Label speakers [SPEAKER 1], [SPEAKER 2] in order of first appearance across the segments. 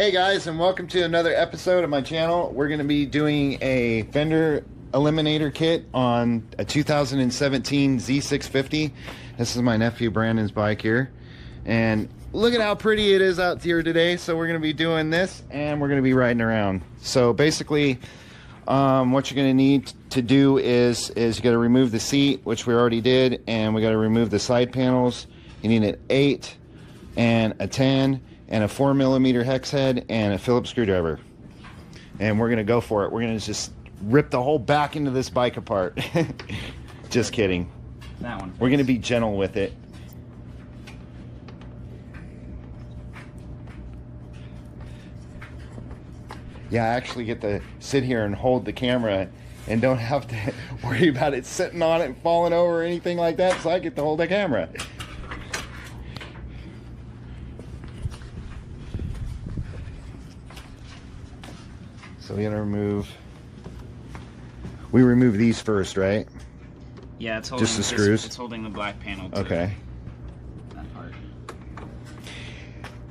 [SPEAKER 1] Hey guys, and welcome to another episode of my channel. We're going to be doing a Fender eliminator kit on a 2017 Z650. This is my nephew Brandon's bike here, and look at how pretty it is out here today. So we're going to be doing this and we're going to be riding around. So basically what you're going to need to do is you got to remove the seat, which we already did, and we got to remove the side panels. You need an 8 and a 10 and a 4mm hex head and a Phillips screwdriver, and we're gonna go for it. We're gonna just rip the whole back into this bike apart. Just kidding.
[SPEAKER 2] That one.
[SPEAKER 1] We're gonna be gentle with it. Yeah, I actually get to sit here and hold the camera and don't have to worry about it sitting on it and falling over or anything like that, so I get to hold the camera. So we gotta remove. We remove these first, right?
[SPEAKER 2] Yeah, it's holding
[SPEAKER 1] just the screws.
[SPEAKER 2] It's holding the black panel too.
[SPEAKER 1] Okay.
[SPEAKER 2] That part.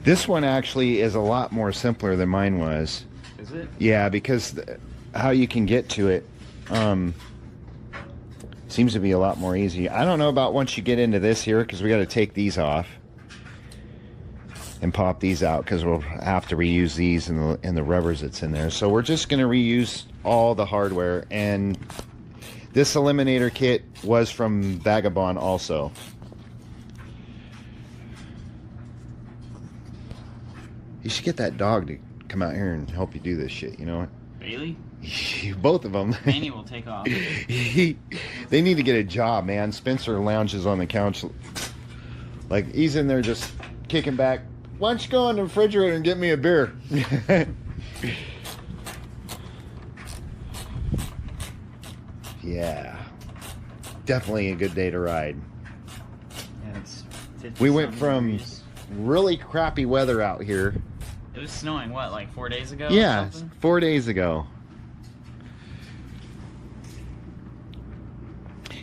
[SPEAKER 1] This one actually is a lot more simpler than mine was.
[SPEAKER 2] Is it?
[SPEAKER 1] Yeah, because how you can get to it seems to be a lot more easy. I don't know about once you get into this here, because we got to take these off and pop these out, because we'll have to reuse these and the rubbers that's in there. So we're just going to reuse all the hardware, and this eliminator kit was from Vagabond also. You should get that dog to come out here and help you do this shit, you know what?
[SPEAKER 2] Really?
[SPEAKER 1] Both of them.
[SPEAKER 2] Manny will take off.
[SPEAKER 1] They need to get a job, man. Spencer lounges on the couch like he's in there just kicking back. Why don't you go in the refrigerator and get me a beer? Yeah, definitely a good day to ride.
[SPEAKER 2] Yeah, it's 50
[SPEAKER 1] We went from
[SPEAKER 2] degrees.
[SPEAKER 1] really crappy weather out here.
[SPEAKER 2] It was snowing, what, like 4 days ago?
[SPEAKER 1] Yeah,
[SPEAKER 2] or something?
[SPEAKER 1] 4 days ago.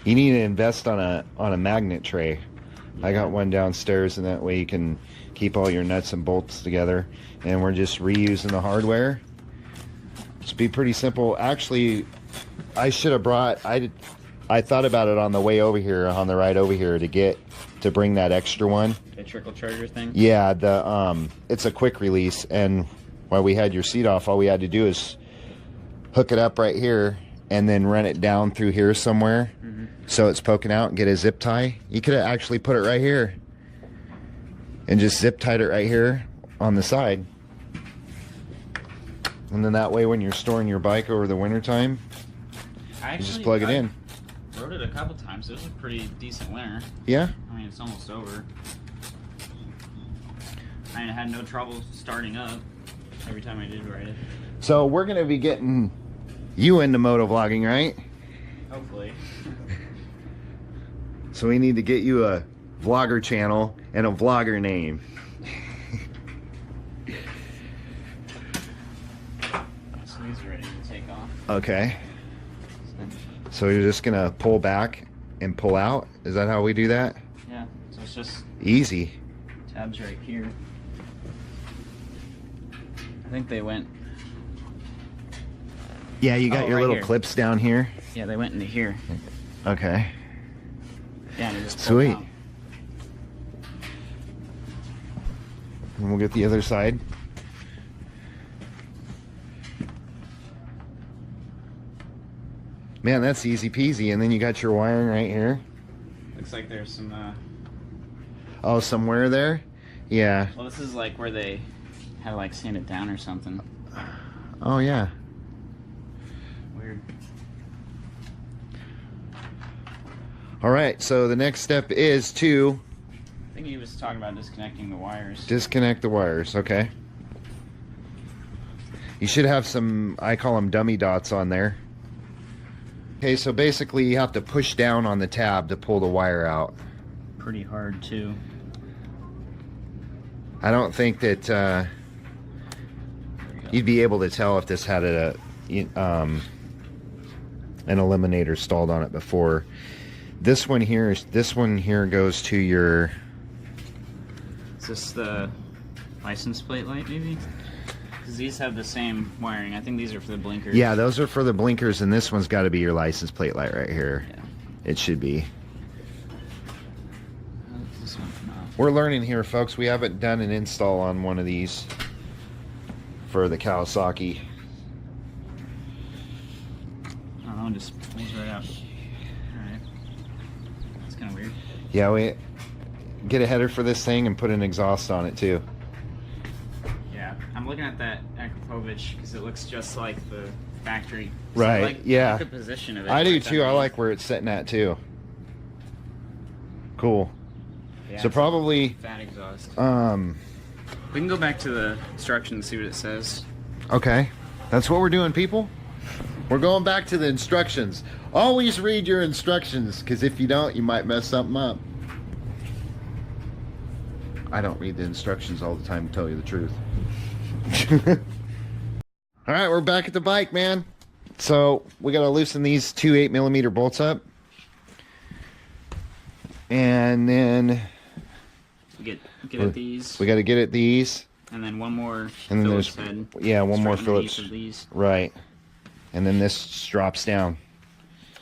[SPEAKER 1] You need to invest on a magnet tray. Yeah. I got one downstairs, and that way you can keep all your nuts and bolts together. And we're just reusing the hardware. It's be pretty simple. Actually, I should have brought. I thought about it on the way over here, on the ride over here, to bring that extra one.
[SPEAKER 2] The trickle charger thing.
[SPEAKER 1] Yeah, it's a quick release, and while we had your seat off, all we had to do is hook it up right here and then run it down through here somewhere, so it's poking out, and get a zip tie. You could have actually put it right here and just zip tied it right here on the side, and then that way when you're storing your bike over the winter time, you just plug it in.
[SPEAKER 2] Rode it a couple times. It was a pretty decent winter.
[SPEAKER 1] Yeah?
[SPEAKER 2] I mean, it's almost over. I had no trouble starting up every time I did ride it.
[SPEAKER 1] So we're going to be getting you into motovlogging, right?
[SPEAKER 2] Hopefully.
[SPEAKER 1] So we need to get you a vlogger channel and a vlogger name.
[SPEAKER 2] So these are ready to take off.
[SPEAKER 1] Okay. So you're just gonna pull back and pull out? Is that how we do that?
[SPEAKER 2] Yeah. So it's just
[SPEAKER 1] easy.
[SPEAKER 2] Tabs right here. I think they went.
[SPEAKER 1] Yeah, you got your
[SPEAKER 2] right
[SPEAKER 1] little
[SPEAKER 2] here.
[SPEAKER 1] clips down here.
[SPEAKER 2] Yeah, they went into here.
[SPEAKER 1] Okay.
[SPEAKER 2] Yeah, and it just pulled
[SPEAKER 1] Sweet.
[SPEAKER 2] out.
[SPEAKER 1] And we'll get the other side. Man, that's easy peasy. And then you got your wiring right here.
[SPEAKER 2] Looks like there's some.
[SPEAKER 1] Oh, somewhere there? Yeah.
[SPEAKER 2] Well, this is like where they had like sand it down or something.
[SPEAKER 1] Oh, yeah.
[SPEAKER 2] Weird.
[SPEAKER 1] All right, so the next step is to
[SPEAKER 2] I think he was talking about disconnecting the wires.
[SPEAKER 1] disconnect the wires. Okay. You should have some, I call them dummy dots on there. Okay, so basically you have to push down on the tab to pull the wire out.
[SPEAKER 2] Pretty hard too.
[SPEAKER 1] I don't think that you'd be able to tell if this had an eliminator stalled on it before. This one here goes to your
[SPEAKER 2] Is this the license plate light, maybe? Because these have the same wiring. I think these are for the blinkers.
[SPEAKER 1] Yeah, those are for the blinkers, and this one's got to be your license plate light right here.
[SPEAKER 2] Yeah.
[SPEAKER 1] It should be.
[SPEAKER 2] This one come out.
[SPEAKER 1] We're learning here, folks. We haven't done an install on one of these for the Kawasaki.
[SPEAKER 2] Oh, that one just pulls right out. Alright. That's kind of weird.
[SPEAKER 1] Yeah, we get a header for this thing and put an exhaust on it too.
[SPEAKER 2] Yeah, I'm looking at that Akrapovic because it looks just like the factory.
[SPEAKER 1] Right,
[SPEAKER 2] I like,
[SPEAKER 1] yeah.
[SPEAKER 2] I like the position of it.
[SPEAKER 1] I do
[SPEAKER 2] It's
[SPEAKER 1] too. I
[SPEAKER 2] underneath.
[SPEAKER 1] like where it's sitting at too. Cool.
[SPEAKER 2] Yeah,
[SPEAKER 1] So
[SPEAKER 2] it's
[SPEAKER 1] probably
[SPEAKER 2] fat exhaust.
[SPEAKER 1] we
[SPEAKER 2] We can go back to the instructions and see what it says.
[SPEAKER 1] okay. That's what we're doing, people. We're going back to the instructions. Always read your instructions, because if you don't, you might mess something up. I don't read the instructions all the time, to tell you the truth. All right, we're back at the bike, man. So we got to loosen these two 8mm bolts up. And then
[SPEAKER 2] Get at these.
[SPEAKER 1] we got to get at these.
[SPEAKER 2] And then one more
[SPEAKER 1] And then
[SPEAKER 2] Phillips
[SPEAKER 1] there's,
[SPEAKER 2] head.
[SPEAKER 1] yeah, one more
[SPEAKER 2] straight underneath
[SPEAKER 1] Phillips.
[SPEAKER 2] of these.
[SPEAKER 1] Right. And then this just drops down.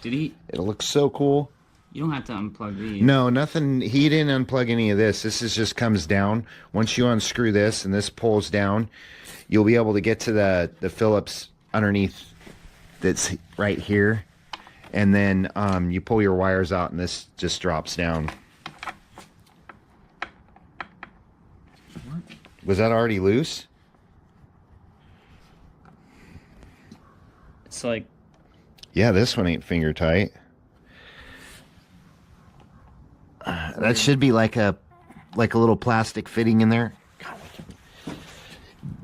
[SPEAKER 2] Did he?
[SPEAKER 1] It looks so cool.
[SPEAKER 2] You don't have to unplug these.
[SPEAKER 1] No, nothing. He didn't unplug any of this. This is just comes down. Once you unscrew this and this pulls down, you'll be able to get to the Phillips underneath that's right here. And then you pull your wires out and this just drops down.
[SPEAKER 2] What?
[SPEAKER 1] Was that already loose?
[SPEAKER 2] It's like,
[SPEAKER 1] Yeah, this one ain't finger tight. That should be like a little plastic fitting in there.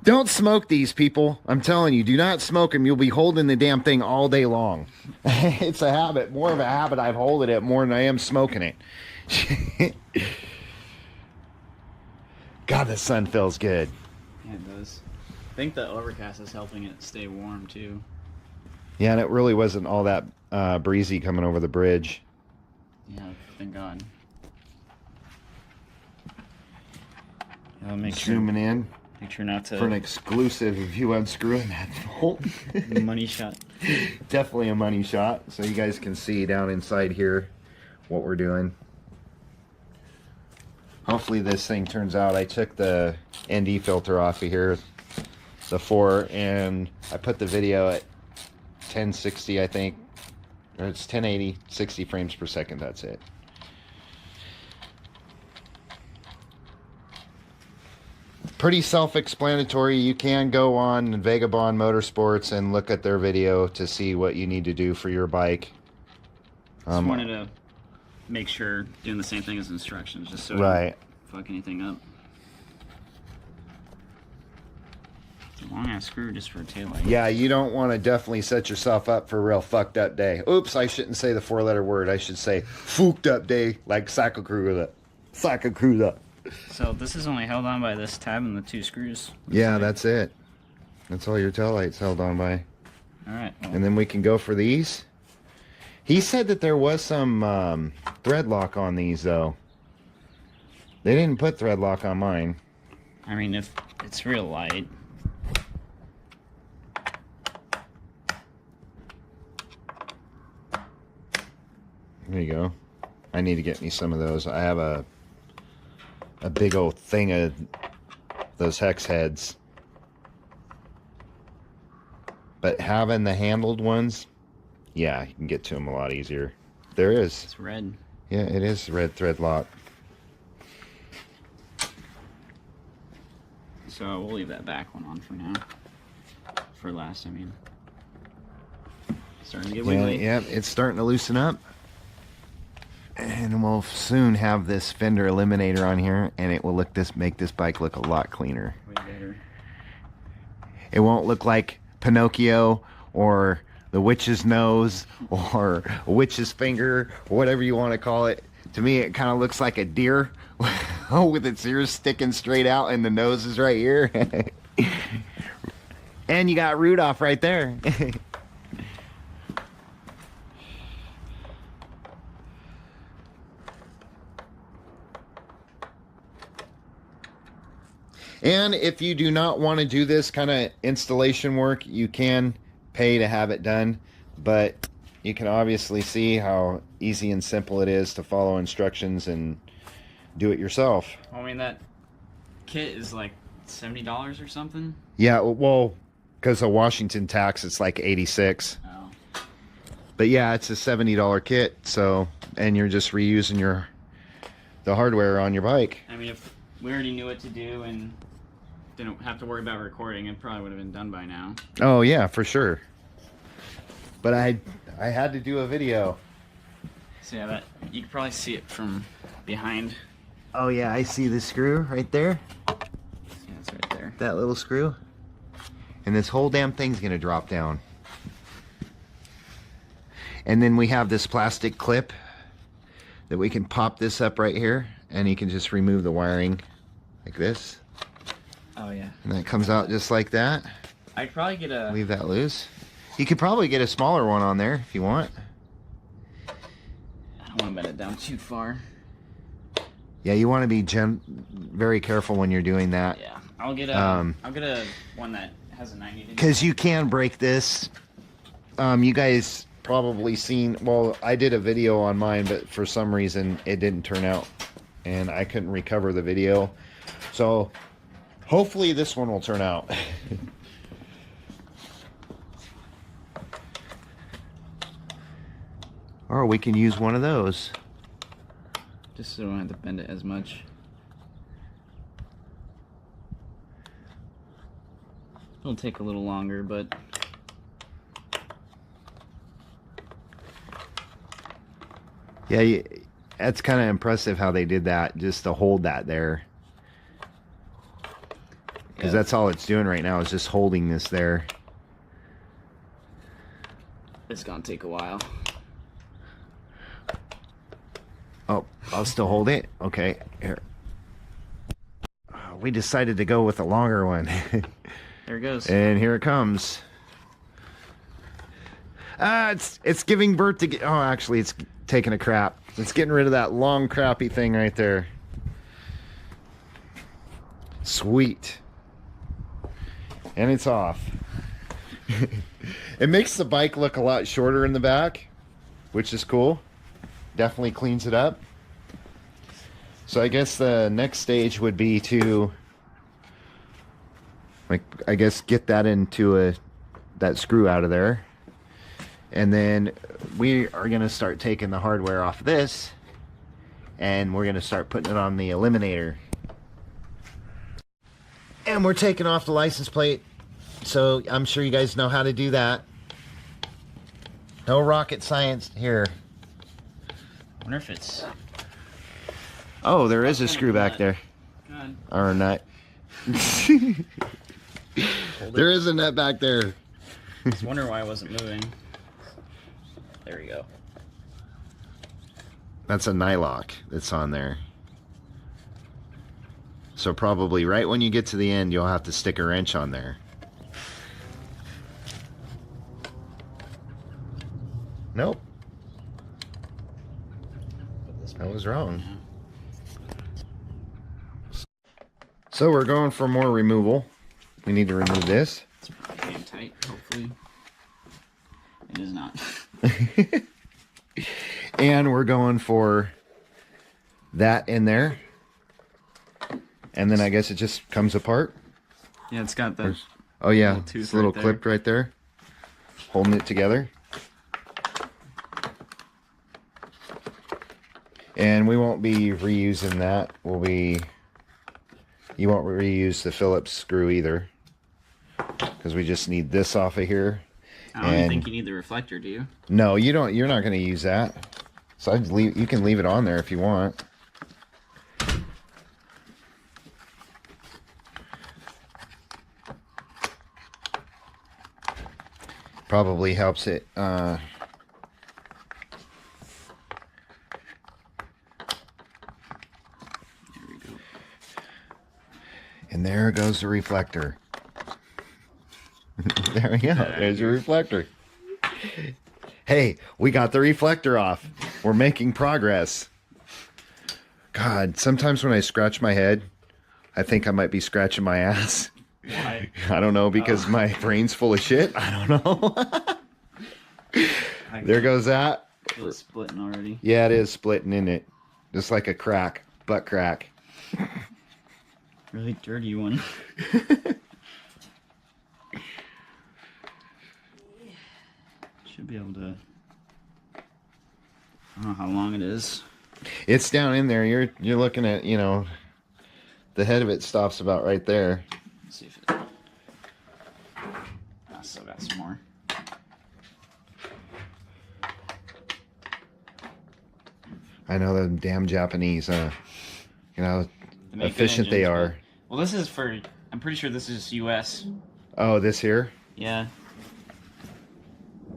[SPEAKER 1] Don't smoke these, people. I'm telling you, do not smoke them. You'll be holding the damn thing all day long. It's a habit, more of a habit. I've holding it more than I am smoking it. God, the sun feels good.
[SPEAKER 2] yeah, it does. I think the overcast is helping it stay warm too.
[SPEAKER 1] Yeah, and it really wasn't all that breezy coming over the bridge.
[SPEAKER 2] Yeah, thank God. Yeah, I'll make
[SPEAKER 1] Zooming in
[SPEAKER 2] sure not
[SPEAKER 1] for an
[SPEAKER 2] to
[SPEAKER 1] exclusive of you unscrewing that bolt.
[SPEAKER 2] money shot.
[SPEAKER 1] Definitely a money shot. So you guys can see down inside here what we're doing. Hopefully this thing turns out. I took the ND filter off of here, the 4, and I put the video at 1060, I think. Or it's 1080, 60 frames per second. That's it. Pretty self-explanatory. You can go on Vagabond Motorsports and look at their video to see what you need to do for your bike.
[SPEAKER 2] Just wanted to make sure doing the same thing as instructions, just so I
[SPEAKER 1] Right.
[SPEAKER 2] don't fuck anything up. It's a long ass screw just for a taillight.
[SPEAKER 1] Yeah, you don't want to definitely set yourself up for a real fucked up day. Oops, I shouldn't say the 4-letter word. I should say fooked up day, like Sakakruda. Sakakruda.
[SPEAKER 2] So this is only held on by this tab and the 2 screws.
[SPEAKER 1] Yeah, that's it. That's all your tail lights held on by.
[SPEAKER 2] Alright. Well,
[SPEAKER 1] And then we can go for these. He said that there was some thread lock on these, though. They didn't put thread lock on mine.
[SPEAKER 2] I mean, if it's real light.
[SPEAKER 1] There you go. I need to get me some of those. I have a big old thing of those hex heads. But having the handled ones, yeah, you can get to them a lot easier. There is.
[SPEAKER 2] It's red.
[SPEAKER 1] Yeah, it is red thread lock.
[SPEAKER 2] So we'll leave that back one on for now. For last, I mean. Starting to get
[SPEAKER 1] Yeah,
[SPEAKER 2] wiggly.
[SPEAKER 1] yeah, it's starting to loosen up. And we'll soon have this fender eliminator on here, and it will make this bike look a lot cleaner.
[SPEAKER 2] Way better.
[SPEAKER 1] It won't look like Pinocchio or the witch's nose or a witch's finger or whatever you want to call it. To me, it kind of looks like a deer with its ears sticking straight out and the nose is right here. And you got Rudolph right there. And if you do not want to do this kind of installation work, you can pay to have it done. But you can obviously see how easy and simple it is to follow instructions and do it yourself.
[SPEAKER 2] I mean, that kit is like $70 or something.
[SPEAKER 1] Yeah, well, because of Washington tax, it's like 86.
[SPEAKER 2] Oh.
[SPEAKER 1] But yeah, it's a $70 kit. So, and you're just reusing the hardware on your bike.
[SPEAKER 2] I mean, if we already knew what to do and didn't have to worry about recording, it probably would have been done by now.
[SPEAKER 1] Oh yeah, for sure. But I had to do a video.
[SPEAKER 2] So yeah, that you can probably see it from behind.
[SPEAKER 1] Oh yeah, I see the screw right there.
[SPEAKER 2] Yeah, it's right there.
[SPEAKER 1] That little screw. And this whole damn thing's gonna drop down. And then we have this plastic clip that we can pop this up right here, and you can just remove the wiring like this.
[SPEAKER 2] Oh yeah.
[SPEAKER 1] And that comes out just like that.
[SPEAKER 2] I'd probably get a...
[SPEAKER 1] Leave that loose. You could probably get a smaller one on there if you want.
[SPEAKER 2] I don't want to bend it down too far.
[SPEAKER 1] Yeah, you want to be very careful when you're doing that.
[SPEAKER 2] Yeah, I'll get a one that has a 90 degree.
[SPEAKER 1] Because you can break this. You guys probably seen, well, I did a video on mine, but for some reason it didn't turn out and I couldn't recover the video. So hopefully this one will turn out. Or we can use one of those.
[SPEAKER 2] Just so I don't have to bend it as much. It'll take a little longer, but...
[SPEAKER 1] Yeah, that's kind of impressive how they did that, just to hold that there. Because that's all it's doing right now is just holding this there.
[SPEAKER 2] It's gonna take a while.
[SPEAKER 1] Oh, I'll still hold it. Okay, here. We decided to go with a longer one.
[SPEAKER 2] There it goes.
[SPEAKER 1] And here it comes. It's giving birth to... Oh, actually, it's taking a crap. It's getting rid of that long, crappy thing right there. Sweet. And it's off. It makes the bike look a lot shorter in the back, which is cool. Definitely cleans it up. So I guess the next stage would be to, like, I guess get that into that screw out of there. And then we are going to start taking the hardware off of this, and we're going to start putting it on the eliminator. And we're taking off the license plate, so I'm sure you guys know how to do that. No rocket science here.
[SPEAKER 2] I wonder if it's...
[SPEAKER 1] Oh, there is a screw back there.
[SPEAKER 2] God.
[SPEAKER 1] Or a nut. There is a nut back there.
[SPEAKER 2] I was wondering why it wasn't moving. There we go.
[SPEAKER 1] That's a nylock that's on there. So probably right when you get to the end, you'll have to stick a wrench on there. Nope. I was wrong. So we're going for more removal. We need to remove this.
[SPEAKER 2] It's probably damn tight, hopefully. It is not.
[SPEAKER 1] And we're going for that in there. And then I guess it just comes apart.
[SPEAKER 2] Yeah, it's got the...
[SPEAKER 1] Oh yeah,
[SPEAKER 2] little tooth
[SPEAKER 1] it's a little
[SPEAKER 2] right there.
[SPEAKER 1] clipped right there. Holding it together. And we won't be reusing that. You won't reuse the Phillips screw either. Because we just need this off of here.
[SPEAKER 2] I don't even think you need the reflector, do you?
[SPEAKER 1] No, you don't. You're not going to use that. So you can leave it on there if you want. Probably helps it. There
[SPEAKER 2] we go.
[SPEAKER 1] And there goes the reflector. There we go. There's your reflector. Hey, we got the reflector off. We're making progress. God, sometimes when I scratch my head, I think I might be scratching my ass.
[SPEAKER 2] Why?
[SPEAKER 1] I don't know, because my brain's full of shit. I don't know. There goes that.
[SPEAKER 2] I feel it splitting already.
[SPEAKER 1] Yeah, it is splitting, in it? Just like a crack. Butt crack.
[SPEAKER 2] Really dirty one. Should be able to... I don't know how long it is.
[SPEAKER 1] It's down in there. You're looking at, you know, the head of it stops about right there.
[SPEAKER 2] Let's see if it... I still got some more.
[SPEAKER 1] I know the damn Japanese, you know,
[SPEAKER 2] They
[SPEAKER 1] efficient they are.
[SPEAKER 2] Well, this is for... I'm pretty sure this is US.
[SPEAKER 1] Oh, this here?
[SPEAKER 2] Yeah.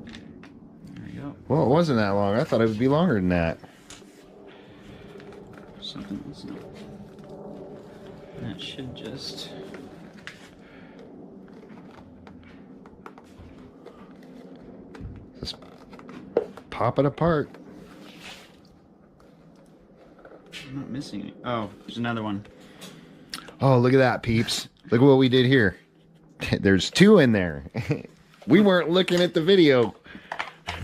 [SPEAKER 2] There we go.
[SPEAKER 1] Well, it wasn't that long. I thought it would be longer than that.
[SPEAKER 2] Something else. That should just...
[SPEAKER 1] Just pop it apart.
[SPEAKER 2] I'm not missing it. Oh, there's another one.
[SPEAKER 1] Oh, look at that, peeps. Look at what we did here. There's two in there. We weren't looking at the video.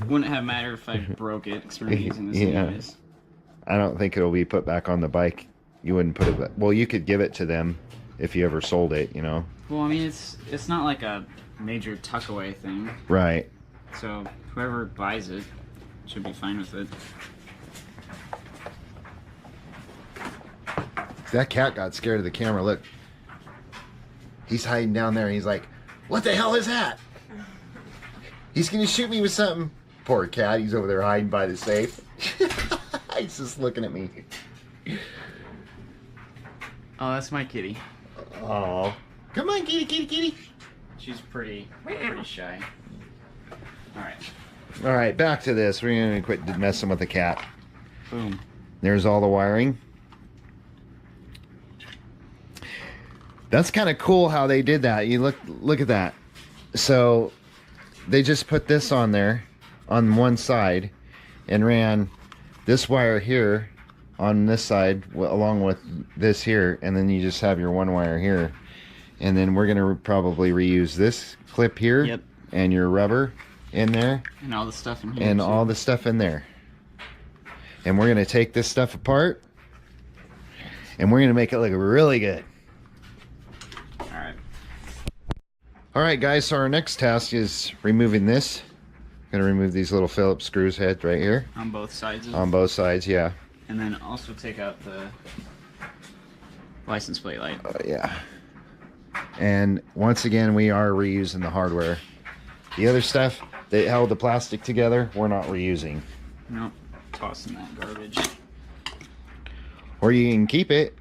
[SPEAKER 2] Wouldn't have mattered if I broke it, because we're using this
[SPEAKER 1] Yeah.
[SPEAKER 2] anyways.
[SPEAKER 1] I don't think it'll be put back on the bike. You wouldn't put it back. Well, you could give it to them if you ever sold it, you know.
[SPEAKER 2] Well, I mean, it's not like a major tuck away thing.
[SPEAKER 1] Right.
[SPEAKER 2] So whoever buys it should be fine with it.
[SPEAKER 1] That cat got scared of the camera. Look. He's hiding down there. And he's like, what the hell is that? He's going to shoot me with something. Poor cat. He's over there hiding by the safe. He's just looking at me.
[SPEAKER 2] Oh, that's my kitty.
[SPEAKER 1] Oh. Come on, kitty, kitty, kitty.
[SPEAKER 2] She's pretty shy. Alright.
[SPEAKER 1] All right, back to this. We're going to quit messing with the cat.
[SPEAKER 2] Boom.
[SPEAKER 1] There's all the wiring. That's kind of cool how they did that. You look at that. So they just put this on there on one side and ran this wire here on this side along with this here, and then you just have your one wire here. And then we're going to probably reuse this clip here.
[SPEAKER 2] Yep.
[SPEAKER 1] And your rubber in there.
[SPEAKER 2] And all the stuff in here.
[SPEAKER 1] And
[SPEAKER 2] too.
[SPEAKER 1] all the stuff in there. And we're going to take this stuff apart and we're going to make it look really good. All right, guys, so our next task is removing this. I'm gonna remove these little Phillips screws head right here.
[SPEAKER 2] On both sides?
[SPEAKER 1] On both sides, yeah.
[SPEAKER 2] And then also take out the license plate light.
[SPEAKER 1] Yeah. And once again, we are reusing the hardware. The other stuff that held the plastic together, we're not reusing.
[SPEAKER 2] Nope, tossing that garbage.
[SPEAKER 1] Or you can keep it.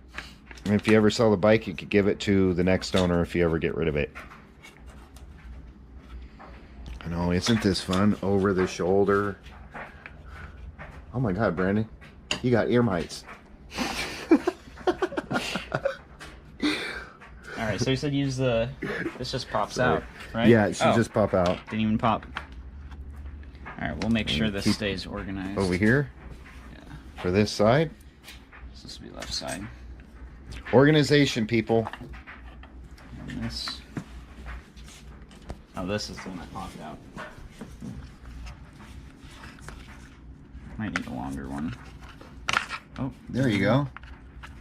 [SPEAKER 1] And if you ever sell the bike, you could give it to the next owner if you ever get rid of it. I know, isn't this fun? Over the shoulder. Oh my God, Brandon. You got ear mites.
[SPEAKER 2] Alright, so you said use the... This just pops out, right?
[SPEAKER 1] Yeah, it should just pop out.
[SPEAKER 2] Didn't even pop. Alright, we'll make sure this stays organized.
[SPEAKER 1] Over here?
[SPEAKER 2] Yeah.
[SPEAKER 1] For this side?
[SPEAKER 2] This will be left side.
[SPEAKER 1] Organization, people.
[SPEAKER 2] And this... Oh, this is the one that popped out. Might need a longer one. Oh,
[SPEAKER 1] there you go.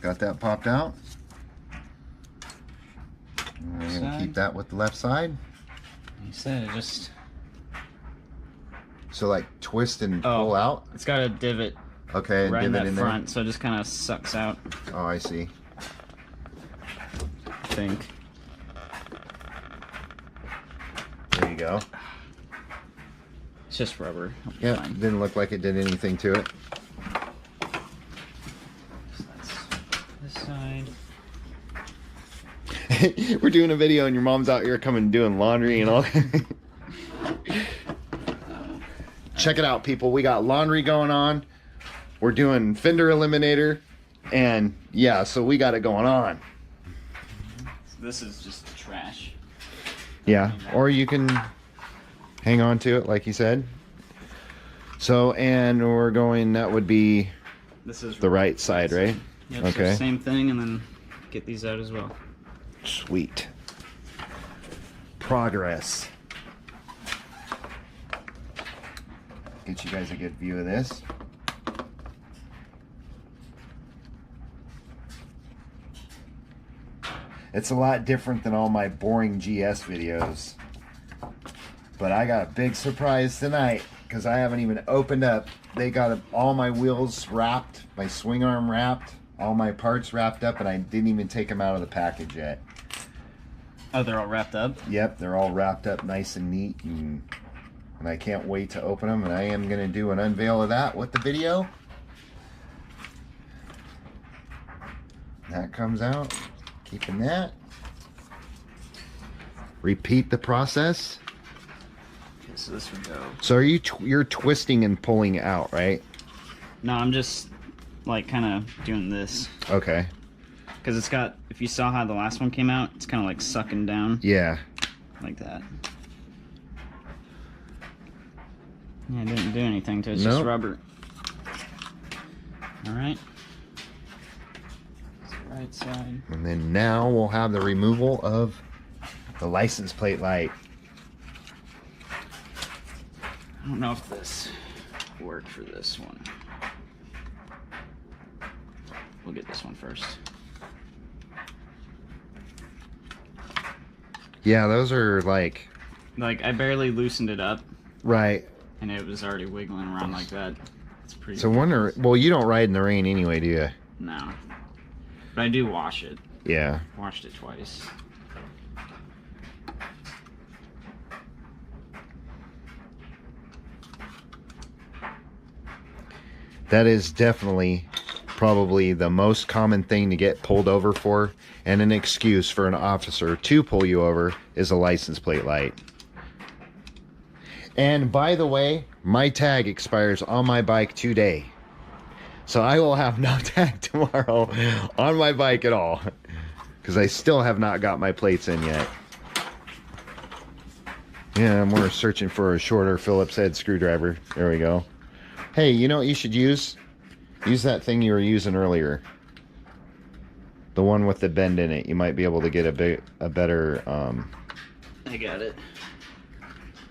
[SPEAKER 1] Got that popped out. We're gonna keep that with the left side.
[SPEAKER 2] You said it just...
[SPEAKER 1] So like twist and pull out?
[SPEAKER 2] It's got a divot
[SPEAKER 1] Okay,
[SPEAKER 2] right in
[SPEAKER 1] divot
[SPEAKER 2] that
[SPEAKER 1] in
[SPEAKER 2] front, so it just kind of sucks out,
[SPEAKER 1] there. Oh, I see.
[SPEAKER 2] I think.
[SPEAKER 1] There you go.
[SPEAKER 2] It's just rubber.
[SPEAKER 1] Yeah,
[SPEAKER 2] Fine.
[SPEAKER 1] didn't look like it did anything to it.
[SPEAKER 2] So that's this side.
[SPEAKER 1] We're doing a video and your mom's out here coming doing laundry and all. Check it out, people. We got laundry going on. We're doing fender eliminator. And yeah, so we got it going on.
[SPEAKER 2] So this is just trash.
[SPEAKER 1] Yeah, or you can hang on to it like you said. So, and we're going, that would be
[SPEAKER 2] This is
[SPEAKER 1] the right side, right?
[SPEAKER 2] Yep,
[SPEAKER 1] Okay.
[SPEAKER 2] so same thing, and then get these out as well.
[SPEAKER 1] Sweet. Progress. Get you guys a good view of this. It's a lot different than all my boring GS videos. But I got a big surprise tonight because I haven't even opened up. They got all my wheels wrapped, my swing arm wrapped, all my parts wrapped up, and I didn't even take them out of the package yet.
[SPEAKER 2] Oh, they're all wrapped up?
[SPEAKER 1] Yep, they're all wrapped up nice and neat, and I can't wait to open them, and I am going to do an unveil of that with the video. That comes out. Keeping that. Repeat the process.
[SPEAKER 2] Okay, so this would go.
[SPEAKER 1] So are you're twisting and pulling out, right?
[SPEAKER 2] No, I'm just like kind of doing this.
[SPEAKER 1] Okay.
[SPEAKER 2] Because it's got, if you saw how the last one came out, it's kind of like sucking down.
[SPEAKER 1] Yeah.
[SPEAKER 2] Like that. Yeah, it didn't do anything to it, it's
[SPEAKER 1] Nope.
[SPEAKER 2] just rubber. Alright. Right side.
[SPEAKER 1] And then now we'll have the removal of the license plate light.
[SPEAKER 2] I don't know if this worked for this one. We'll get this one first.
[SPEAKER 1] Yeah, those are like
[SPEAKER 2] I barely loosened it up,
[SPEAKER 1] right.
[SPEAKER 2] and it was already wiggling around like that. It's pretty.
[SPEAKER 1] So well, you don't ride in the rain anyway, do you?
[SPEAKER 2] No. But I do wash it.
[SPEAKER 1] Yeah.
[SPEAKER 2] Washed it twice.
[SPEAKER 1] That is definitely probably the most common thing to get pulled over for, and an excuse for an officer to pull you over is a license plate light. And by the way, my tag expires on my bike today. So I will have no tag tomorrow on my bike at all, because I still have not got my plates in yet. Yeah, we're searching for a shorter Phillips head screwdriver. There we go. Hey, you know what you should use? Use that thing you were using earlier. The one with the bend in it. You might be able to get a better...
[SPEAKER 2] I got it.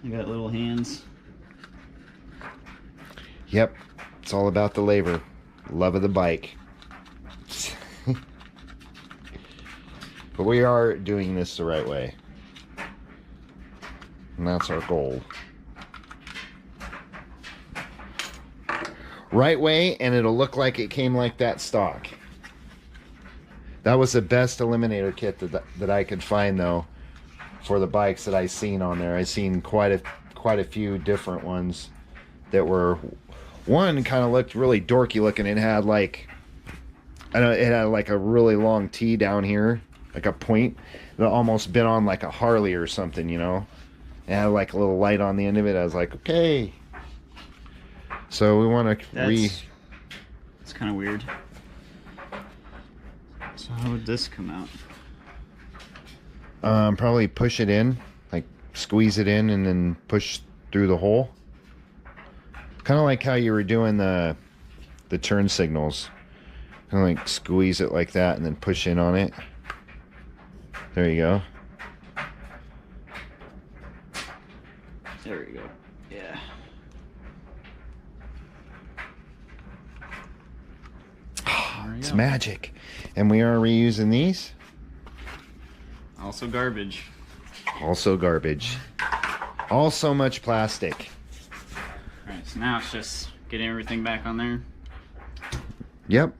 [SPEAKER 2] I got little hands.
[SPEAKER 1] Yep. It's all about the labor. Love of the bike. But we are doing this the right way. And that's our goal. Right way, and it'll look like it came like that stock. That was the best eliminator kit that I could find, though, for the bikes that I seen on there. I seen quite a few different ones that were... One kind of looked really dorky looking. It had like, I don't know, it had like a really long T down here, like a point that almost been on like a Harley or something, you know. It had like a little light on the end of it. I was like, okay. So we want to
[SPEAKER 2] It's kind of weird. So how would this come out?
[SPEAKER 1] Probably push it in, like squeeze it in and then push through the hole. Kind of like how you were doing the turn signals. Kind of like squeeze it like that and then push in on it. There you go.
[SPEAKER 2] There we go. Yeah.
[SPEAKER 1] It's magic. And we are reusing these.
[SPEAKER 2] Also garbage.
[SPEAKER 1] Also garbage. Also much plastic.
[SPEAKER 2] Alright, so now it's just getting everything back on there.
[SPEAKER 1] Yep.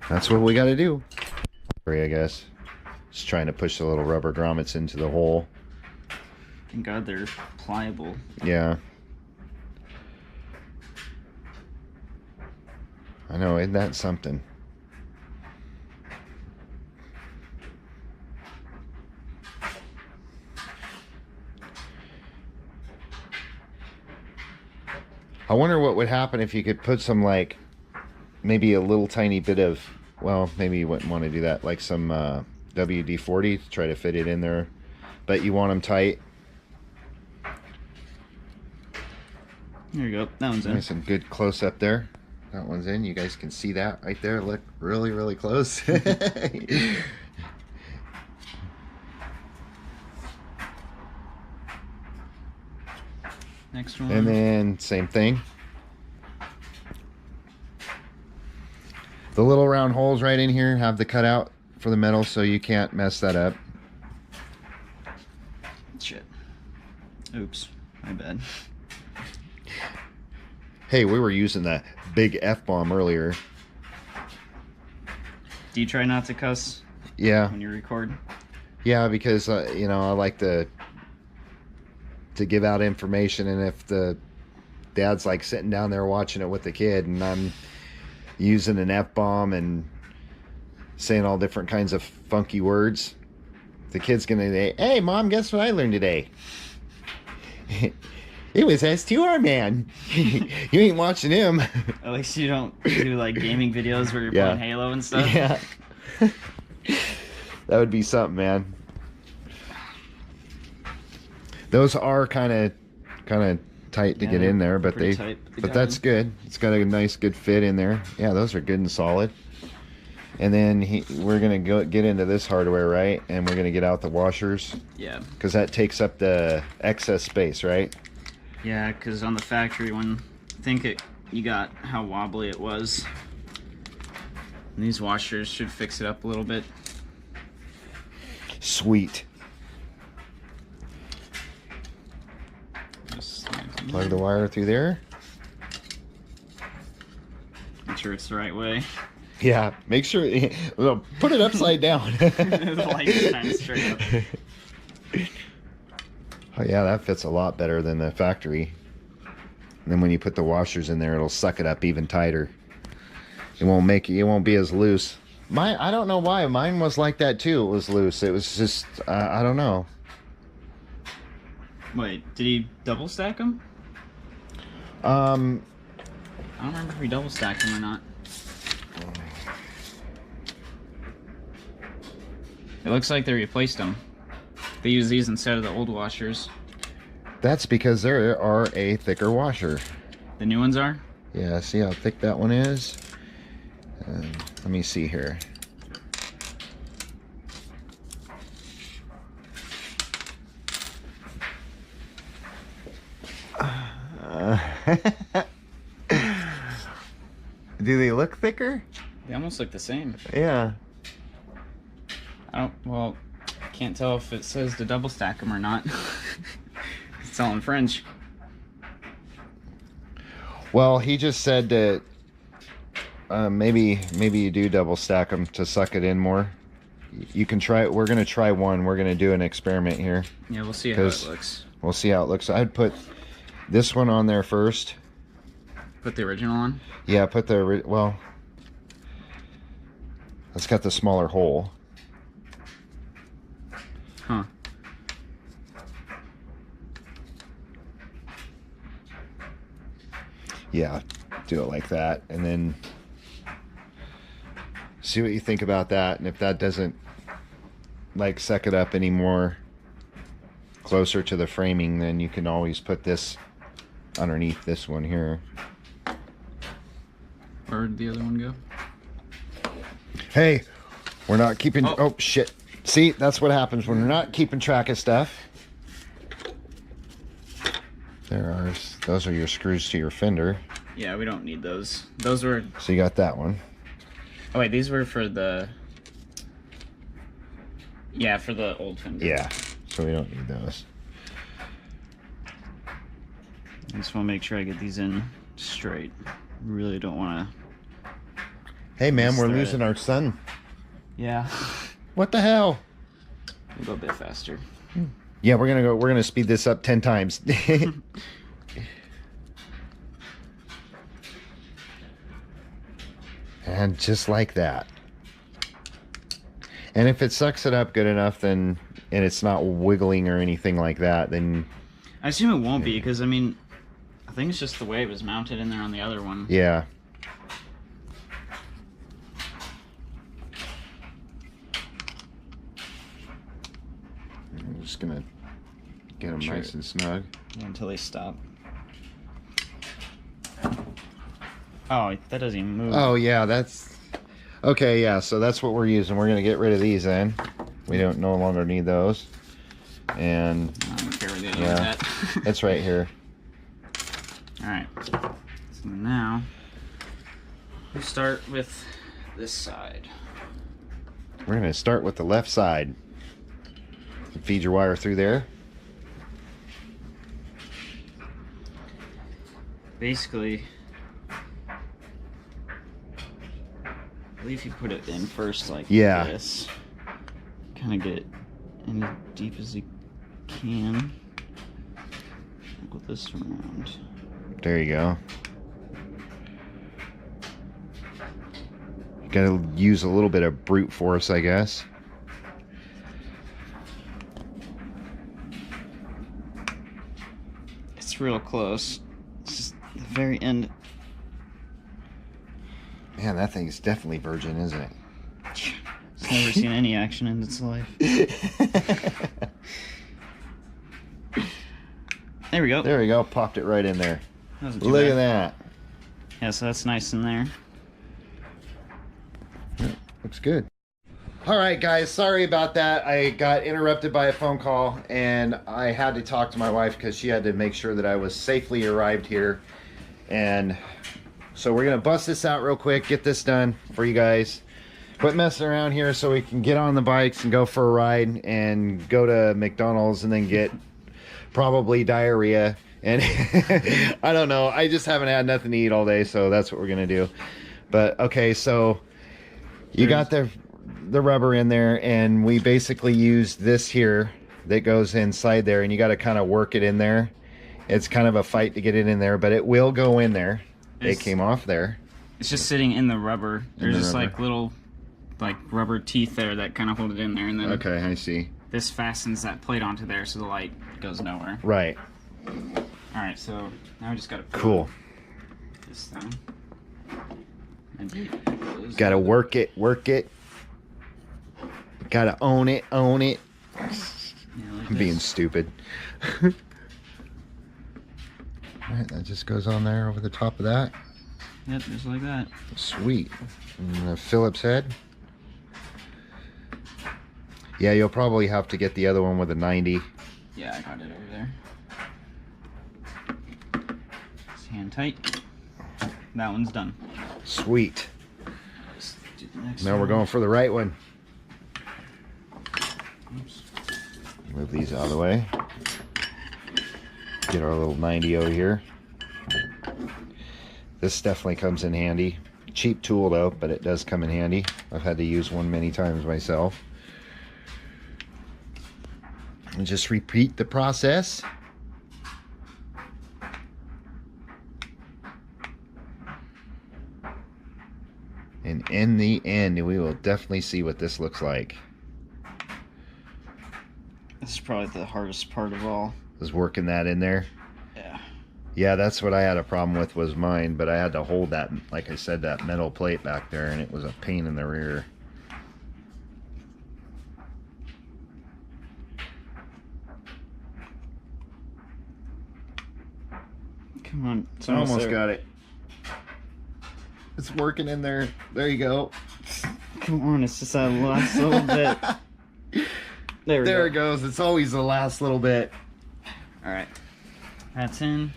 [SPEAKER 1] That's what we got to do. I guess. Just trying to push the little rubber grommets into the hole.
[SPEAKER 2] Thank God they're pliable.
[SPEAKER 1] Yeah. I know, isn't that something? I wonder what would happen if you could put some, like, maybe a little tiny bit of, well, maybe you wouldn't want to do that, like some WD-40 to try to fit it in there, but you want them tight.
[SPEAKER 2] There you go. That one's in.
[SPEAKER 1] Nice and good close up there. That one's in. You guys can see that right there. Look really, really close.
[SPEAKER 2] Next one.
[SPEAKER 1] And then same thing. The little round holes right in here have the cutout for the metal, so you can't mess that up.
[SPEAKER 2] Shit. Oops. My bad.
[SPEAKER 1] Hey, we were using that big F-bomb earlier.
[SPEAKER 2] Do you try not to cuss
[SPEAKER 1] Yeah.
[SPEAKER 2] when you record?
[SPEAKER 1] Yeah, because you know, I like to give out information, and if the dad's like sitting down there watching it with the kid and I'm using an F-bomb and saying all different kinds of funky words, the kid's gonna say, "Hey mom, guess what I learned today?" It was S2R man. You ain't watching him.
[SPEAKER 2] At least you don't do like gaming videos where you're playing Halo and stuff.
[SPEAKER 1] Yeah. That would be something, man. Those are kind of tight to get in there, but that's good. It's got a nice good fit in there. Yeah, those are good and solid. And then we're gonna get into this hardware, right? And we're gonna get out the washers.
[SPEAKER 2] Yeah.
[SPEAKER 1] Because that takes up the excess space, right?
[SPEAKER 2] Yeah, because on the factory one, you got how wobbly it was. And these washers should fix it up a little bit.
[SPEAKER 1] Sweet. Plug the wire through there.
[SPEAKER 2] Make sure it's the right way.
[SPEAKER 1] Yeah, make sure. Well, put it upside down.
[SPEAKER 2] The light is kind of straight up.
[SPEAKER 1] Oh yeah, that fits a lot better than the factory. And then when you put the washers in there, it'll suck it up even tighter. It won't be as loose. I don't know why. Mine was like that too. It was loose. It was just, I don't know.
[SPEAKER 2] Wait, did he double stack them? I don't remember if he double stacked them or not. It looks like they replaced them. They use these instead of the old washers.
[SPEAKER 1] That's because there are a thicker washer.
[SPEAKER 2] The new ones are?
[SPEAKER 1] Yeah, see how thick that one is? Let me see here. Do they look thicker?
[SPEAKER 2] They almost look the same.
[SPEAKER 1] Yeah.
[SPEAKER 2] Well, can't tell if it says to double stack them or not. It's all in French.
[SPEAKER 1] Well, he just said that maybe you do double stack them to suck it in more. You can try it. We're gonna try one. We're gonna do an experiment here.
[SPEAKER 2] Yeah, we'll see how it looks.
[SPEAKER 1] We'll see how it looks. I'd put this one on there first.
[SPEAKER 2] Put the original on?
[SPEAKER 1] Yeah, put the well. It's got the smaller hole.
[SPEAKER 2] Huh.
[SPEAKER 1] Yeah, do it like that, and then see what you think about that. And if that doesn't like suck it up anymore closer to the framing, then you can always put this underneath this one here.
[SPEAKER 2] Where did the other one go?
[SPEAKER 1] Hey, we're not keeping... Oh, shit. See, that's what happens when we're not keeping track of stuff. Those are your screws to your fender.
[SPEAKER 2] Yeah, we don't need those. Those were...
[SPEAKER 1] So you got that one.
[SPEAKER 2] Oh, wait, these were for the... Yeah, for the old fender.
[SPEAKER 1] Yeah, so we don't need those.
[SPEAKER 2] I just want to make sure I get these in straight. Really don't want to...
[SPEAKER 1] Hey, man, we're losing our sun.
[SPEAKER 2] Yeah.
[SPEAKER 1] What the hell?
[SPEAKER 2] We'll go a bit faster.
[SPEAKER 1] Yeah, we're gonna speed this up 10 times. And just like that. And if it sucks it up good enough, then, and it's not wiggling or anything like that, then...
[SPEAKER 2] I assume it won't be, because, I mean, I think it's just the way it was mounted in there on the other one.
[SPEAKER 1] Yeah. I'm just gonna get them nice and snug.
[SPEAKER 2] Yeah, until they stop. Oh, that doesn't even move.
[SPEAKER 1] Oh yeah, that's okay. Yeah, so that's what we're using. We're gonna get rid of these then. We don't no longer need those. And
[SPEAKER 2] I don't care where they
[SPEAKER 1] yeah,
[SPEAKER 2] that.
[SPEAKER 1] that's right here.
[SPEAKER 2] All right. So now we start with this side.
[SPEAKER 1] We're gonna start with the left side. Feed your wire through there.
[SPEAKER 2] Basically, I believe you put it in first like this. Kind of get it in as deep as you can. Wiggle this around.
[SPEAKER 1] There you go. You gotta use a little bit of brute force, I guess.
[SPEAKER 2] It's real close. It's just the very end.
[SPEAKER 1] Man, that thing's definitely virgin, isn't it?
[SPEAKER 2] It's never seen any action in its life. There we go.
[SPEAKER 1] There we go. Popped it right in there.
[SPEAKER 2] Look
[SPEAKER 1] at that.
[SPEAKER 2] Yeah, so that's nice in there.
[SPEAKER 1] Yeah, looks good. All right, guys. Sorry about that. I got interrupted by a phone call, and I had to talk to my wife because she had to make sure that I was safely arrived here. And so we're going to bust this out real quick, get this done for you guys. Quit messing around here so we can get on the bikes and go for a ride and go to McDonald's and then get probably diarrhea. And I don't know. I just haven't had nothing to eat all day, so that's what we're going to do. But, okay, so you got the rubber in there, and we basically use this here that goes inside there, and you got to kind of work it in there. It's kind of a fight to get it in there, but it will go in there. It came off there.
[SPEAKER 2] It's just sitting in the rubber. There's just like little rubber teeth there that kind of hold it in there, and then
[SPEAKER 1] okay, I see.
[SPEAKER 2] This fastens that plate onto there so the light goes nowhere.
[SPEAKER 1] Right.
[SPEAKER 2] All right, so now we just got to
[SPEAKER 1] cool
[SPEAKER 2] this thing.
[SPEAKER 1] Got to work it. Got to own it.
[SPEAKER 2] Yeah, like
[SPEAKER 1] I'm being stupid. All right, that just goes on there over the top of that.
[SPEAKER 2] Yep, just like that.
[SPEAKER 1] Sweet. And the Phillips head. Yeah, you'll probably have to get the other one with a 90.
[SPEAKER 2] Yeah, I got it over there. Just hand tight. That one's done.
[SPEAKER 1] Sweet. Now
[SPEAKER 2] one.
[SPEAKER 1] we're going for the right one.
[SPEAKER 2] Oops.
[SPEAKER 1] Move these out of the way. Get our little 90 over here. This definitely comes in handy. Cheap tool though, but it does come in handy. I've had to use one many times myself. And just repeat the process. And in the end, we will definitely see what this looks like.
[SPEAKER 2] This is probably the hardest part of all.
[SPEAKER 1] Is working that in there.
[SPEAKER 2] Yeah.
[SPEAKER 1] Yeah, that's what I had a problem with was mine, but I had to hold that, like I said, that metal plate back there, and it was a pain in the rear.
[SPEAKER 2] Come on. It's
[SPEAKER 1] Almost got it. It's working in there. There you go.
[SPEAKER 2] Come on, it's just that last little bit. There
[SPEAKER 1] it goes. It's always the last little bit.
[SPEAKER 2] All right. That's in.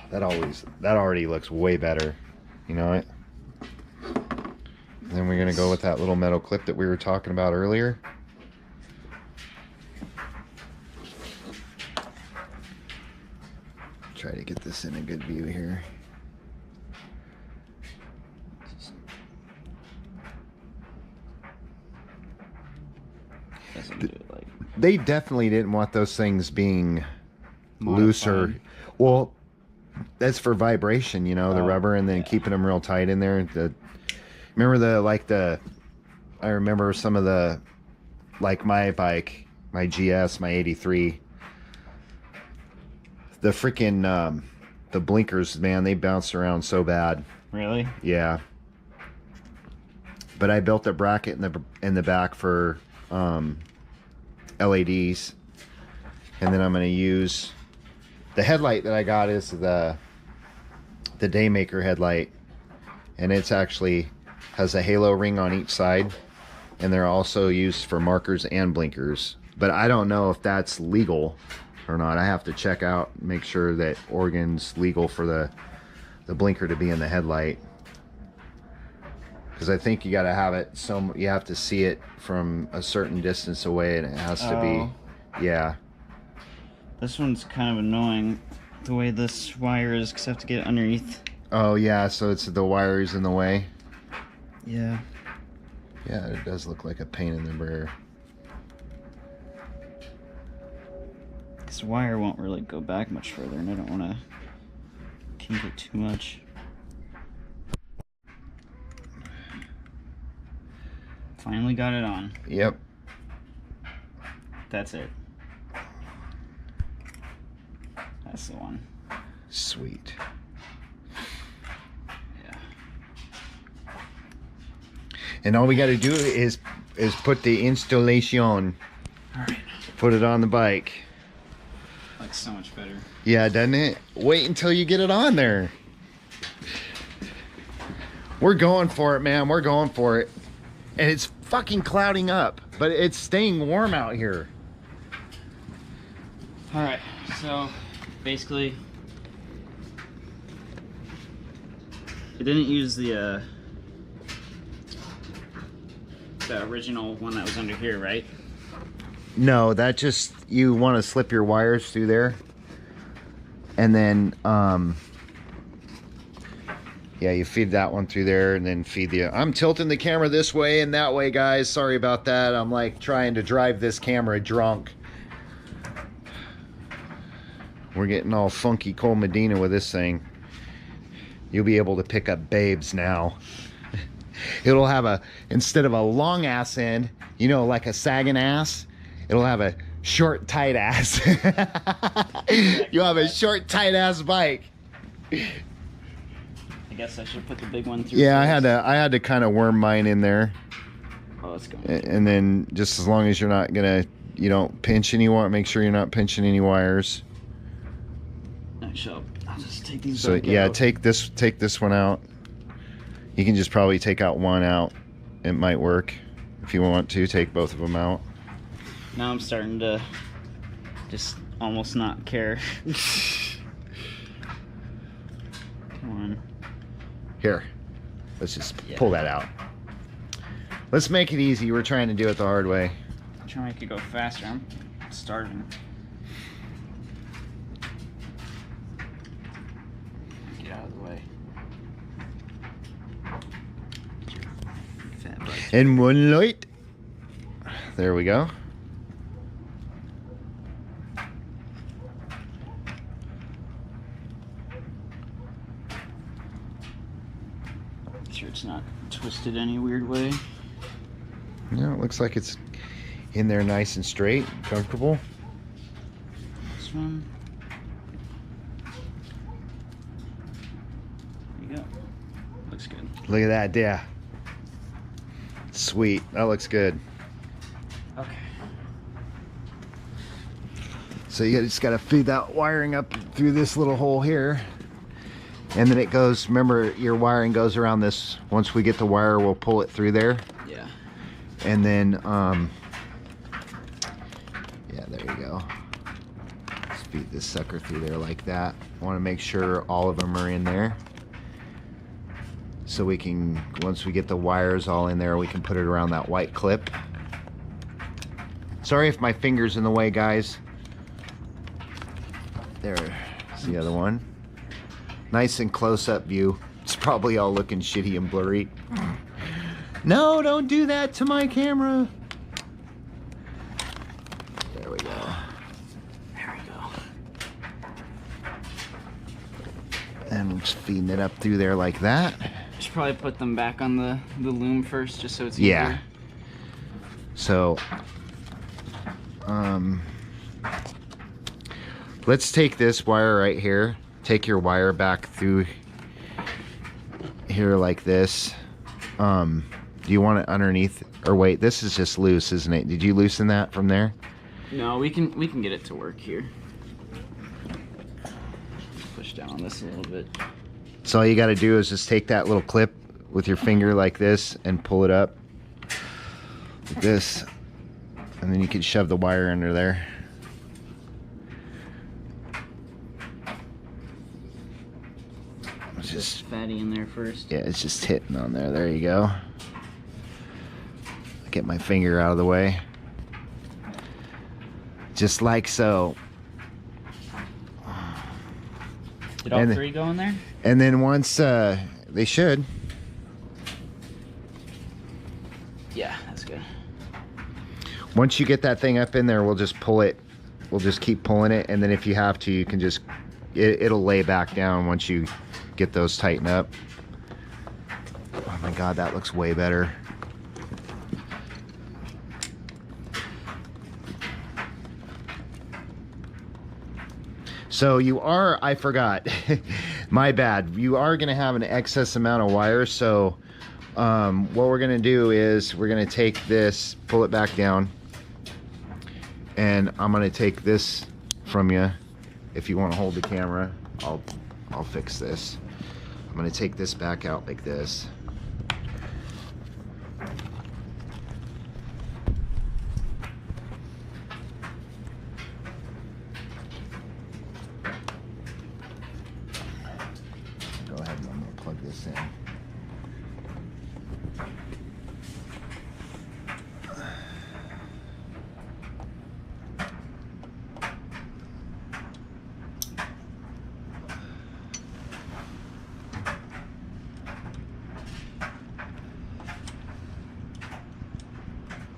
[SPEAKER 1] That already looks way better. You know it? And then we're going to go with that little metal clip that we were talking about earlier. Try to get this in a good view here. They definitely didn't want those things being looser. Well, that's for vibration, you know, the rubber, and then keeping them real tight in there. I remember some of the, like my bike, my GS, my 83. The freaking the blinkers, man, they bounced around so bad.
[SPEAKER 2] Really?
[SPEAKER 1] Yeah. But I built a bracket in the back for LEDs, and then I'm going to use the headlight that I got is the Daymaker headlight, and it's actually has a halo ring on each side, and they're also used for markers and blinkers. But I don't know if that's legal or not. I have to check out, make sure that Oregon's legal for the blinker to be in the headlight, because I think you got to have it, so you have to see it from a certain distance away, and it has to be, yeah.
[SPEAKER 2] This one's kind of annoying, the way this wire is, because I have to get it underneath.
[SPEAKER 1] Oh yeah, so it's the wires in the way.
[SPEAKER 2] Yeah.
[SPEAKER 1] Yeah, it does look like a pain in the rear.
[SPEAKER 2] This wire won't really go back much further, and I don't want to kink it too much. Finally got it on.
[SPEAKER 1] Yep.
[SPEAKER 2] That's it. That's the one.
[SPEAKER 1] Sweet.
[SPEAKER 2] Yeah.
[SPEAKER 1] And all we got to do is put the installation.
[SPEAKER 2] All right.
[SPEAKER 1] Put it on the bike.
[SPEAKER 2] Looks so much better.
[SPEAKER 1] Yeah, doesn't it? Wait until you get it on there. We're going for it, man. We're going for it. And it's fucking clouding up, but it's staying warm out here.
[SPEAKER 2] All right. So basically, it didn't use the original one that was under here, right?
[SPEAKER 1] No, that just, you want to slip your wires through there, and then yeah, you feed that one through there, and then feed the, I'm tilting the camera this way and that way, guys, sorry about that. I'm like trying to drive this camera drunk. We're getting all funky Cole Medina with this thing. You'll be able to pick up babes now. It'll have a, instead of a long ass end, you know, like a sagging ass, it'll have a short, tight ass. You'll have a short, tight ass bike.
[SPEAKER 2] I guess I should put the big one through.
[SPEAKER 1] Yeah,
[SPEAKER 2] first.
[SPEAKER 1] I had to kind of worm mine in there.
[SPEAKER 2] Oh, it's going.
[SPEAKER 1] And then just as long as you're not gonna, you don't pinch any wire, make sure you're not pinching any wires.
[SPEAKER 2] Actually, I'll just take these.
[SPEAKER 1] So yeah,
[SPEAKER 2] out.
[SPEAKER 1] take this one out. You can just probably take out one out. It might work. If you want to, take both of them out.
[SPEAKER 2] Now I'm starting to just almost not care. Come on.
[SPEAKER 1] Here, let's just pull that out. Let's make it easy. We're trying to do it the hard way.
[SPEAKER 2] I'm trying to make it go faster. I'm starving. Get out of the way. Fat butt.
[SPEAKER 1] And one light. There we go.
[SPEAKER 2] Sure it's not twisted any weird way.
[SPEAKER 1] No, it looks like it's in there nice and straight, comfortable.
[SPEAKER 2] This one. There you go. Looks good.
[SPEAKER 1] Look at that, yeah. Sweet, that looks good.
[SPEAKER 2] Okay.
[SPEAKER 1] So you just got to feed that wiring up through this little hole here. And then it goes, remember your wiring goes around this. Once we get the wire, we'll pull it through there.
[SPEAKER 2] Yeah.
[SPEAKER 1] And then, yeah, there you go. Just feed this sucker through there like that. I want to make sure all of them are in there. So we can, once we get the wires all in there, we can put it around that white clip. Sorry if my finger's in the way, guys. There's the other one. Nice and close-up view. It's probably all looking shitty and blurry. No, don't do that to my camera. There we go.
[SPEAKER 2] There we go.
[SPEAKER 1] And I'm just feeding it up through there like that.
[SPEAKER 2] Should probably put them back on the loom first, just so it's easier.
[SPEAKER 1] Yeah. So, let's take this wire right here. Take your wire back through here like this. Do you want it underneath? Or wait, this is just loose, isn't it? Did you loosen that from there?
[SPEAKER 2] No, we can get it to work here. Push down on this a little bit.
[SPEAKER 1] So all you got to do is just take that little clip, with your finger like this and pull it up like this, and then you can shove the wire under there. It's just
[SPEAKER 2] fatty in there first.
[SPEAKER 1] Yeah, it's just hitting on there. There you go. Get my finger out of the way. Just like so.
[SPEAKER 2] Did all three go in there?
[SPEAKER 1] And then once they should.
[SPEAKER 2] Yeah, that's good.
[SPEAKER 1] Once you get that thing up in there, we'll just pull it. We'll just keep pulling it, and then if you have to, you can just it'll lay back down once you get those tightened up. Oh my god, that looks way better. So you are, I forgot, my bad. You are going to have an excess amount of wire. So what we're going to do is we're going to take this, pull it back down, and I'm going to take this from you. If you want to hold the camera, I'll fix this. I'm going to take this back out like this. This in.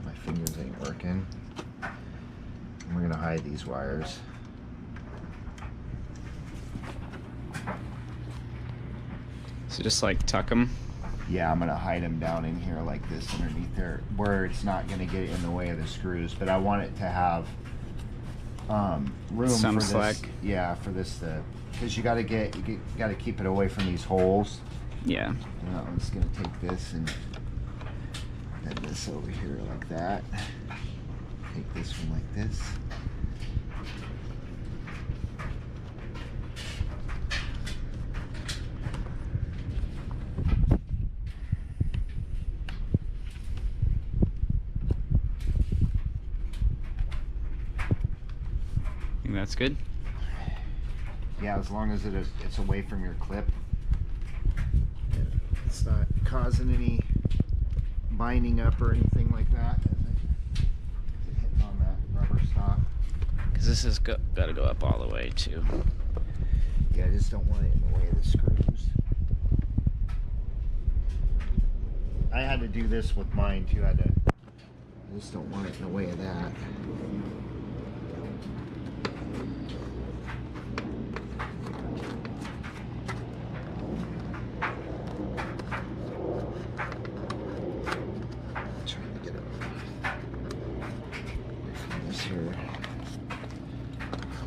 [SPEAKER 1] My fingers ain't working. And we're gonna hide these wires.
[SPEAKER 2] So just like tuck them?
[SPEAKER 1] Yeah, I'm gonna hide them down in here like this underneath there, where it's not gonna get in the way of the screws. But I want it to have room
[SPEAKER 2] some
[SPEAKER 1] for
[SPEAKER 2] slack.
[SPEAKER 1] This, yeah, for this to, because you gotta keep it away from these holes.
[SPEAKER 2] Yeah.
[SPEAKER 1] I'm just gonna take this and this over here like that. Take this one like this.
[SPEAKER 2] That's good.
[SPEAKER 1] Yeah, as long as it's away from your clip. It's not causing any binding up or anything like that. Hitting on that rubber stop.
[SPEAKER 2] Because this has got to go up all the way too.
[SPEAKER 1] Yeah, I just don't want it in the way of the screws. I had to do this with mine too. I just don't want it in the way of that.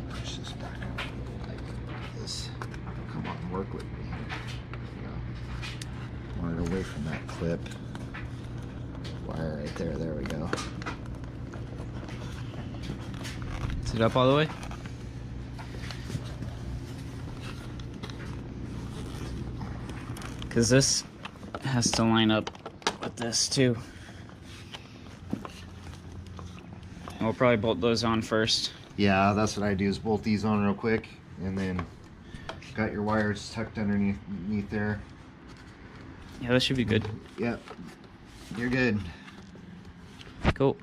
[SPEAKER 1] Push this back up like this. Come on, work with me. Want it away from that clip. Wire right there. There we go.
[SPEAKER 2] Is it up all the way? Because this has to line up with this too. We'll probably bolt those on first.
[SPEAKER 1] Yeah, that's what I do, is bolt these on real quick, and then got your wires tucked underneath there.
[SPEAKER 2] Yeah, that should be good.
[SPEAKER 1] Yep, you're good.
[SPEAKER 2] Cool.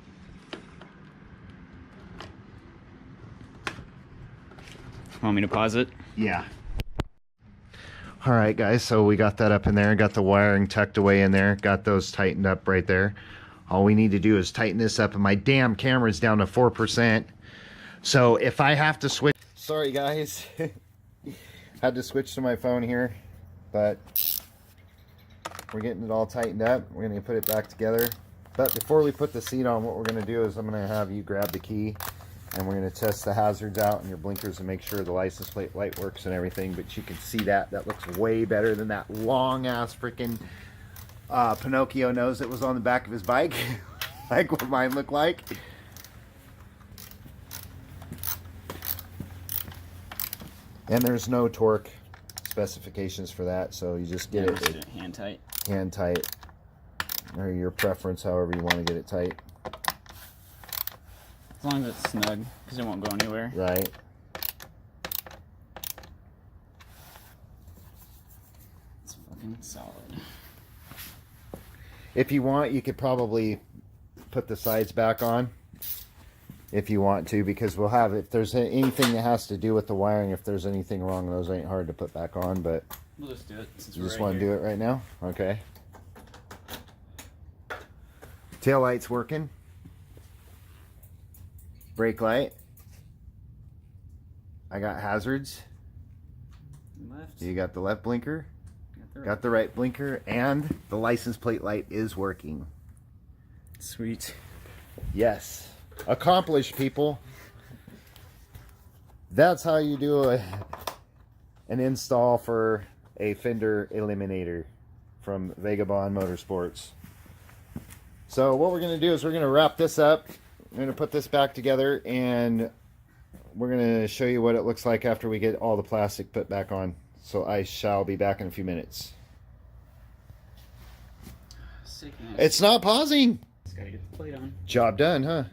[SPEAKER 2] Want me to pause it?
[SPEAKER 1] Yeah. All right, guys, so we got that up in there, got the wiring tucked away in there, got those tightened up right there. All we need to do is tighten this up, and my damn camera's down to 4%. So if I have to switch... Sorry, guys. Had to switch to my phone here, but we're getting it all tightened up. We're going to put it back together. But before we put the seat on, what we're going to do is I'm going to have you grab the key, and we're going to test the hazards out and your blinkers and make sure the license plate light works and everything. But you can see that looks way better than that long-ass freaking... Pinocchio nose that was on the back of his bike. Like what mine looked like. And there's no torque, specifications for that, so you just get it
[SPEAKER 2] hand tight.
[SPEAKER 1] Hand tight, or your preference, however you want to get it tight.
[SPEAKER 2] As long as it's snug, because it won't go anywhere.
[SPEAKER 1] Right.
[SPEAKER 2] It's fucking solid.
[SPEAKER 1] If you want, you could probably put the sides back on. If you want to, because we'll have, if there's anything that has to do with the wiring, if there's anything wrong, those ain't hard to put back on, but
[SPEAKER 2] we'll just do it since
[SPEAKER 1] you just want to do it right now? Okay. Tail light's working. Brake light. I got hazards.
[SPEAKER 2] Left.
[SPEAKER 1] You got the left blinker.
[SPEAKER 2] Got
[SPEAKER 1] the right blinker, and the license plate light is working.
[SPEAKER 2] Sweet.
[SPEAKER 1] Yes. Accomplished, people. That's how you do an install for a Fender Eliminator from Vagabond Motorsports. So what we're going to do is we're going to wrap this up. I'm going to put this back together, and we're going to show you what it looks like after we get all the plastic put back on. So I shall be back in a few minutes.
[SPEAKER 2] Sickness.
[SPEAKER 1] It's not pausing.
[SPEAKER 2] Just got to get the plate on.
[SPEAKER 1] Job done, huh?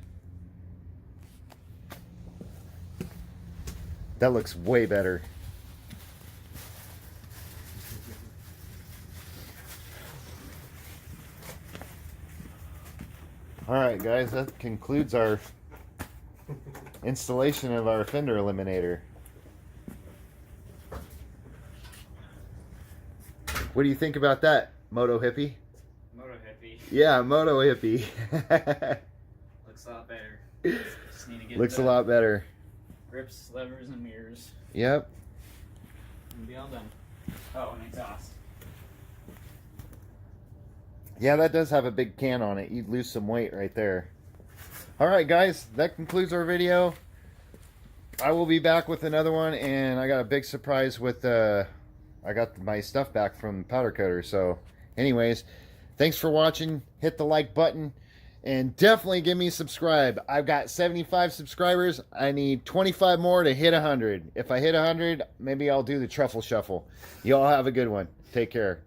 [SPEAKER 1] That looks way better. Alright guys, that concludes our installation of our Fender Eliminator. What do you think about that, Moto Hippie?
[SPEAKER 2] Moto Hippie.
[SPEAKER 1] Yeah, Moto Hippie.
[SPEAKER 2] Looks a lot better. Just need to get
[SPEAKER 1] Looks a lot better.
[SPEAKER 2] Grips, levers, and mirrors.
[SPEAKER 1] Yep.
[SPEAKER 2] And be all done. Oh, and exhaust.
[SPEAKER 1] Yeah, that does have a big can on it. You'd lose some weight right there. Alright guys, that concludes our video. I will be back with another one, and I got a big surprise with I got my stuff back from Powder Coater. So anyways, thanks for watching. Hit the like button, and definitely give me a subscribe. I've got 75 subscribers. I need 25 more to hit 100. If I hit 100, maybe I'll do the truffle shuffle. You all have a good one. Take care.